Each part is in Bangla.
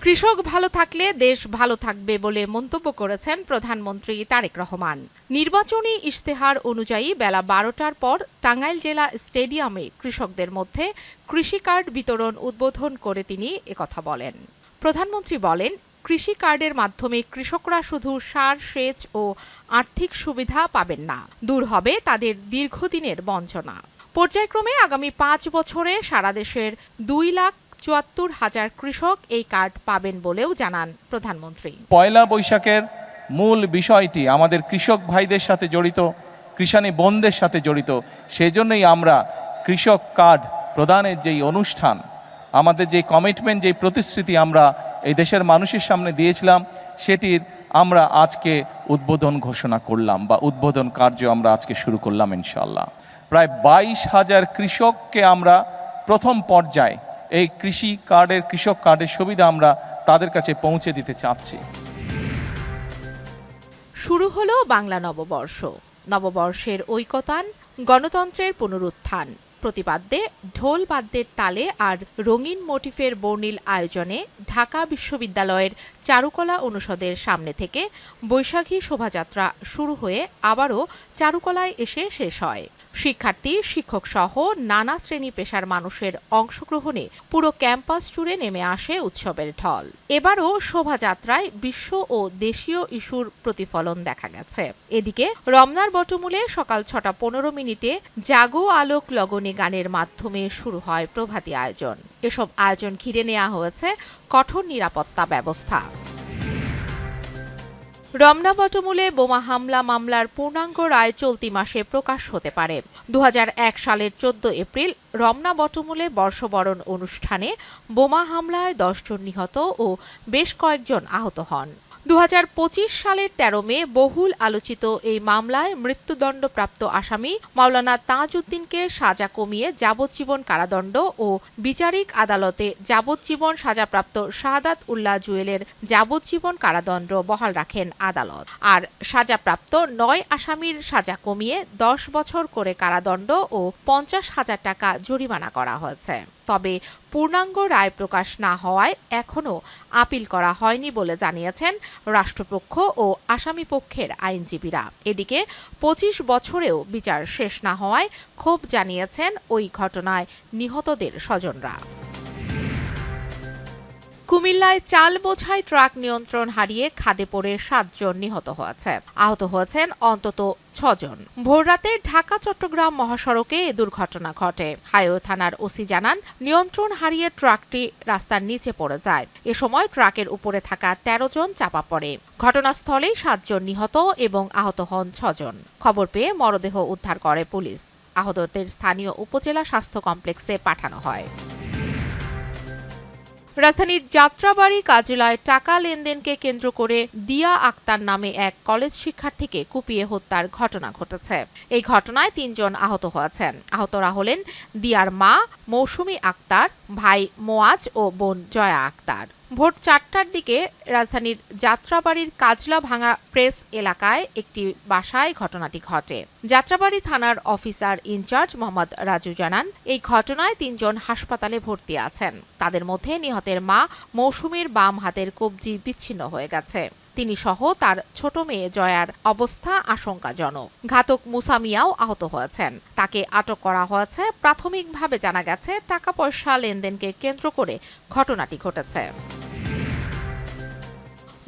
কৃষক ভালো থাকলে দেশ ভালো থাকবে বলে মন্তব্য করেছেন প্রধানমন্ত্রী তারেক রহমান। নির্বাচনী ইশতেহার অনুযায়ী বেলা ১২টার পর টাঙ্গাইল জেলা স্টেডিয়ামে কৃষকদের মধ্যে কৃষি কার্ড বিতরণ উদ্বোধন করে তিনি একথা বলেন। প্রধানমন্ত্রী বলেন, কৃষি কার্ডের মাধ্যমে কৃষকরা শুধু সার, সেচ ও আর্থিক সুবিধা পাবেন না, দূর হবে তাদের দীর্ঘদিনের বঞ্চনা। পর্যায়ক্রমে আগামী ৫ বছরে সারা দেশের ২,৭৪,০০০ কৃষক এই কার্ড পাবেন বলেও জানান প্রধানমন্ত্রী। পয়লা বৈশাখের মূল বিষয়টি আমাদের কৃষক ভাইদের সাথে জড়িত, কৃষানী বোনদের সাথে জড়িত। সেজন্যই আমরা কৃষক কার্ড প্রদানের যেই অনুষ্ঠান, আমাদের যে কমিটমেন্ট, যেই প্রতিশ্রুতি আমরা এই দেশের মানুষের সামনে দিয়েছিলাম, সেটির আমরা আজকে উদ্বোধন ঘোষণা করলাম বা উদ্বোধন কার্য আমরা আজকে শুরু করলাম ইনশাআল্লাহ। প্রায় ২২,০০০ কৃষককে আমরা প্রথম পর্যায়ে এই কৃষক কার্ডের সুবিধা আমরা তাদের কাছে পৌঁছে দিতে চাচ্ছি। শুরু হলো বাংলা নববর্ষ। নববর্ষের ঐকতান, গণতন্ত্রের পুনরুত্থান প্রতিপাদ্যে ঢোল বাদ্যের তালে আর রঙিন মোটিফের বর্ণিল আয়োজনে ঢাকা বিশ্ববিদ্যালয়ের চারুকলা অনুষদের সামনে থেকে বৈশাখী শোভাযাত্রা শুরু হয়ে আবারও চারুকলায় এসে শেষ হয়। শিক্ষার্থী, শিক্ষক সহ নানা শ্রেণী পেশার মানুষের অংশগ্রহণে পুরো ক্যাম্পাস জুড়ে নেমে আসে উৎসবের ঢল। এবারও শোভাযাত্রায় বিশ্ব ও দেশীয় ইস্যুর প্রতিফলন দেখা গেছে। এদিকে রমনার বটমূলে সকাল ৬টা ১৫ জাগো আলোক লগনে গানের মাধ্যমে শুরু হয় প্রভাতী আয়োজন। এসব আয়োজন ঘিরে নেওয়া হয়েছে কঠোর নিরাপত্তা ব্যবস্থা। রমনা বটমূলে বোমা হামলা মামলার পূর্ণাঙ্গ রায় চলতি মাসে প্রকাশ হতে পারে। ২০০১ সালের ১৪ এপ্রিল রমনা বটমূলে বর্ষবরণ অনুষ্ঠানে বোমা হামলায় ১০ জন নিহত ও বেশ কয়েকজন আহত হন। ২০২৫ সালের ১৩ মে বহুল আলোচিত এই মামলায় মৃত্যুদণ্ডপ্রাপ্ত আসামি মাওলানা তাজউদ্দিনকে সাজা কমিয়ে যাবজ্জীবন কারাদণ্ড ও বিচারিক আদালতে যাবজ্জীবন সাজাপ্রাপ্ত শাহাদাত উল্লাহ জুয়েলের যাবজ্জীবন কারাদণ্ড বহাল রাখেন আদালত। আর সাজাপ্রাপ্ত ৯ আসামির সাজা কমিয়ে ১০ বছর করে কারাদণ্ড ও ৫০,০০০ টাকা জরিমানা করা হয়েছে। তবে পূর্ণাঙ্গ রায় প্রকাশ না হওয়ায় এখনও আপিল করা হয়নি বলে জানিয়েছেন রাষ্ট্রপক্ষ ও আসামিপক্ষের আইনজীবীরা। এদিকে ২৫ বছরেও বিচার শেষ না হওয়ায় ক্ষোভ জানিয়েছেন ওই ঘটনায় নিহতদের স্বজনরা। কুমিল্লায় চাল বোঝাই ট্রাক নিয়ন্ত্রণ হারিয়ে খাদে পড়ে ৭ জন নিহত হয়েছে। আহত হয়েছেন অন্তত ৬ জন। ভোররাতে ঢাকা-চট্টগ্রাম মহাসড়কে এ দুর্ঘটনা ঘটে। হাইওয়ে থানার ওসি জানান, নিয়ন্ত্রণ হারিয়ে ট্রাকটি রাস্তার নিচে পড়ে যায়। এ সময় ট্রাকের উপরে থাকা ১৩ জন চাপা পড়ে। ঘটনাস্থলেই ৭ জন নিহত এবং আহত হন ৬ জন। খবর পেয়ে মরদেহ উদ্ধার করে পুলিশ। আহতদের স্থানীয় উপজেলা স্বাস্থ্য কমপ্লেক্সে পাঠানো হয়। রাজধানীর যাত্রাবাড়ি কাজলায় টাকা লেনদেনকে কেন্দ্র করে দিয়া আক্তার নামে এক কলেজ শিক্ষার্থীকে কুপিয়ে হত্যার ঘটনা ঘটেছে। এই ঘটনায় ৩ জন আহত হয়েছেন। আহতরা হলেন দিয়ার মা মৌসুমী আক্তার, ভাই মোয়াজ ও বোন জয়া আক্তার। ভোর ৪টার দিকে রাজধানীর যাত্রাবাড়ির কাজলা ভাঙা প্রেস এলাকায় একটি বাসায় ঘটনাটি ঘটে। যাত্রাবাড়ি থানার অফিসার ইনচার্জ মোহাম্মদ রাজু জানান, এই ঘটনায় ৩ জন হাসপাতালে ভর্তি আছেন। তাদের মধ্যে নিহতের মা মৌসুমীর বাম হাতের কবজি বিচ্ছিন্ন হয়ে গেছে। তিনি সহ তার ছোট মেয়ে জয়ার অবস্থা আশঙ্কাজনক। ঘাতক মুসা মিয়াও আহত হয়েছেন। তাকে আটক করা হয়েছে। প্রাথমিকভাবে জানা গেছে টাকা পয়সা লেনদেনকে কেন্দ্র করে ঘটনাটি ঘটেছে।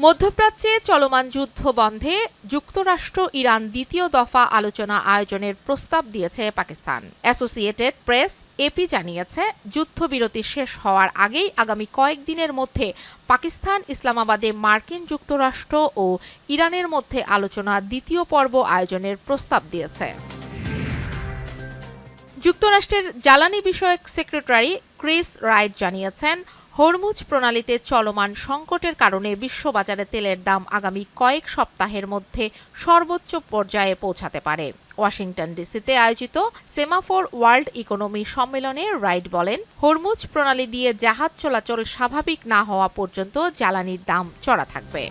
মধ্যপ্রাচ্যে চলমান যুদ্ধ বন্ধে যুক্তরাষ্ট্র ইরান দ্বিতীয় দফা আলোচনা আয়োজনের প্রস্তাব দিয়েছে পাকিস্তান। অ্যাসোসিয়েটেড প্রেস এপি জানিয়েছে, যুদ্ধবিরতি শেষ হওয়ার আগেই আগামী কয়েকদিনের মধ্যে পাকিস্তান ইসলামাবাদে মার্কিন যুক্তরাষ্ট্র ও ইরানের মধ্যে আলোচনার দ্বিতীয় পর্ব আয়োজনের প্রস্তাব দিয়েছে। যুক্তরাষ্ট্রের জ্বালানি বিষয়ক সেক্রেটারি ক্রিস রাইট জানিয়েছেন, হরমুজ প্রণালীতে চলমান সংকটের কারণে বিশ্ববাজারে তেলের দাম আগামী কয়েক সপ্তাহের মধ্যে সর্বোচ্চ পর্যায়ে পৌঁছাতে পারে। ওয়াশিংটন ডিসিতে আয়োজিত সেমাফোর ওয়ার্ল্ড ইকোনমি সম্মেলনে রাইট বলেন, হরমুজ প্রণালী দিয়ে জাহাজ চলাচল স্বাভাবিক না হওয়া পর্যন্ত জ্বালানির দাম চড়া থাকবে।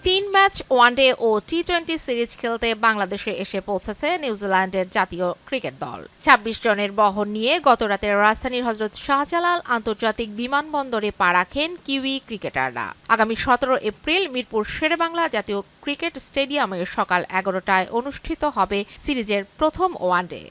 3 ম্যাচ ওয়ানডে ও টি-20 সিরিজ খেলতে বাংলাদেশে এসে পৌঁছেছে নিউজিল্যান্ডের জাতীয় ক্রিকেট দল। ২৬ জনের বহর নিয়ে গতরাতে রাজধানীর হযরত শাহজালাল আন্তর্জাতিক বিমানবন্দরে পা রাখেন কিউই ক্রিকেটাররা। আগামী ১৭ এপ্রিল মিরপুর শেরেবাংলা জাতীয় ক্রিকেট স্টেডিয়ামে সকাল ১১টায় অনুষ্ঠিত হবে সিরিজের প্রথম ওয়ানডে।